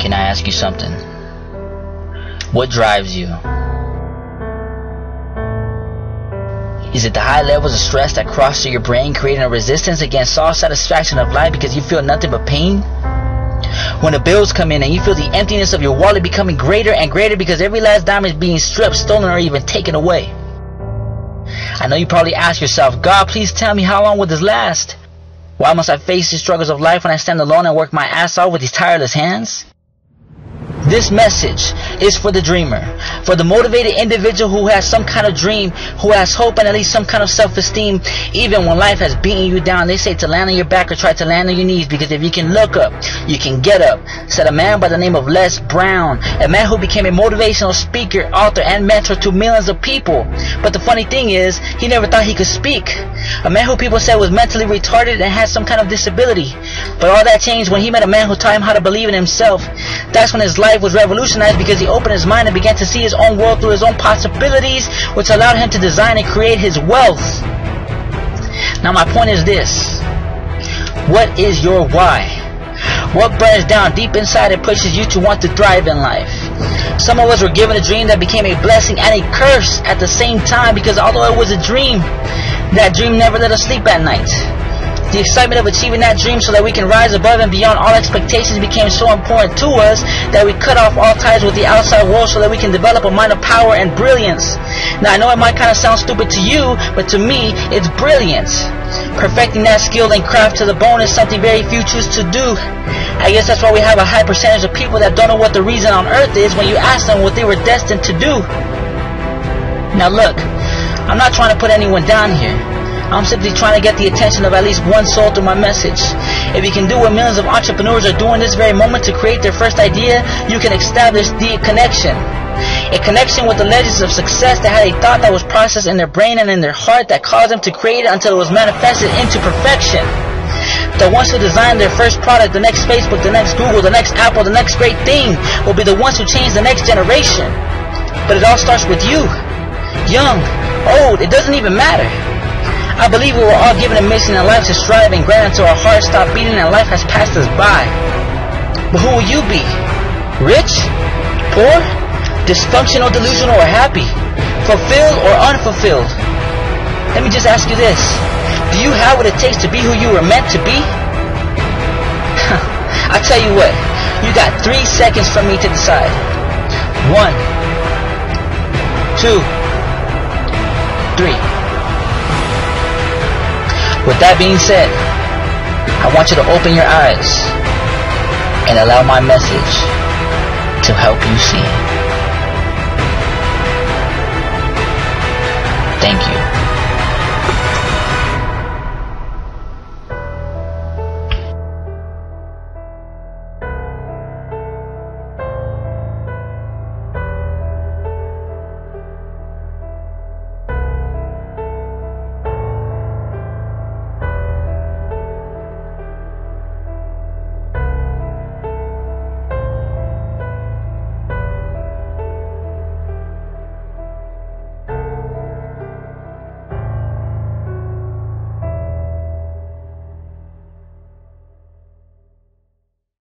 Can I ask you something? What drives you? Is it the high levels of stress that cross through your brain, creating a resistance against all satisfaction of life because you feel nothing but pain? When the bills come in and you feel the emptiness of your wallet becoming greater and greater because every last dime is being stripped, stolen, or even taken away. I know you probably ask yourself, God, please tell me, how long will this last? Why must I face the struggles of life when I stand alone and work my ass off with these tireless hands? This message is for the dreamer, for the motivated individual who has some kind of dream, who has hope and at least some kind of self-esteem, even when life has beaten you down. They say to land on your back or try to land on your knees, because if you can look up, you can get up, said a man by the name of Les Brown, a man who became a motivational speaker, author, and mentor to millions of people. But the funny thing is, he never thought he could speak. A man who people said was mentally retarded and had some kind of disability. But all that changed when he met a man who taught him how to believe in himself. That's when his life was revolutionized, because he opened his mind and began to see his own world through his own possibilities, which allowed him to design and create his wealth. Now my point is this: what is your why? What burns down deep inside and pushes you to want to thrive in life? Some of us were given a dream that became a blessing and a curse at the same time, because although it was a dream, that dream never let us sleep at night. The excitement of achieving that dream so that we can rise above and beyond all expectations became so important to us that we cut off all ties with the outside world so that we can develop a mind of power and brilliance. Now I know it might kind of sound stupid to you, but to me it's brilliance. Perfecting that skill and craft to the bone is something very few choose to do. I guess that's why we have a high percentage of people that don't know what the reason on earth is when you ask them what they were destined to do. Now look, I'm not trying to put anyone down here. I'm simply trying to get the attention of at least one soul through my message. If you can do what millions of entrepreneurs are doing this very moment to create their first idea, you can establish the connection. A connection with the legends of success that had a thought that was processed in their brain and in their heart that caused them to create it until it was manifested into perfection. The ones who designed their first product, the next Facebook, the next Google, the next Apple, the next great thing, will be the ones who change the next generation. But it all starts with you. Young, old, it doesn't even matter. I believe we were all given a mission in life to strive and grind until our hearts stop beating and life has passed us by. But who will you be? Rich? Poor? Dysfunctional, delusional, or happy? Fulfilled or unfulfilled? Let me just ask you this. Do you have what it takes to be who you were meant to be? I'll tell you what. You got 3 seconds from me to decide. 1, 2, 3. With that being said, I want you to open your eyes and allow my message to help you see. Thank you.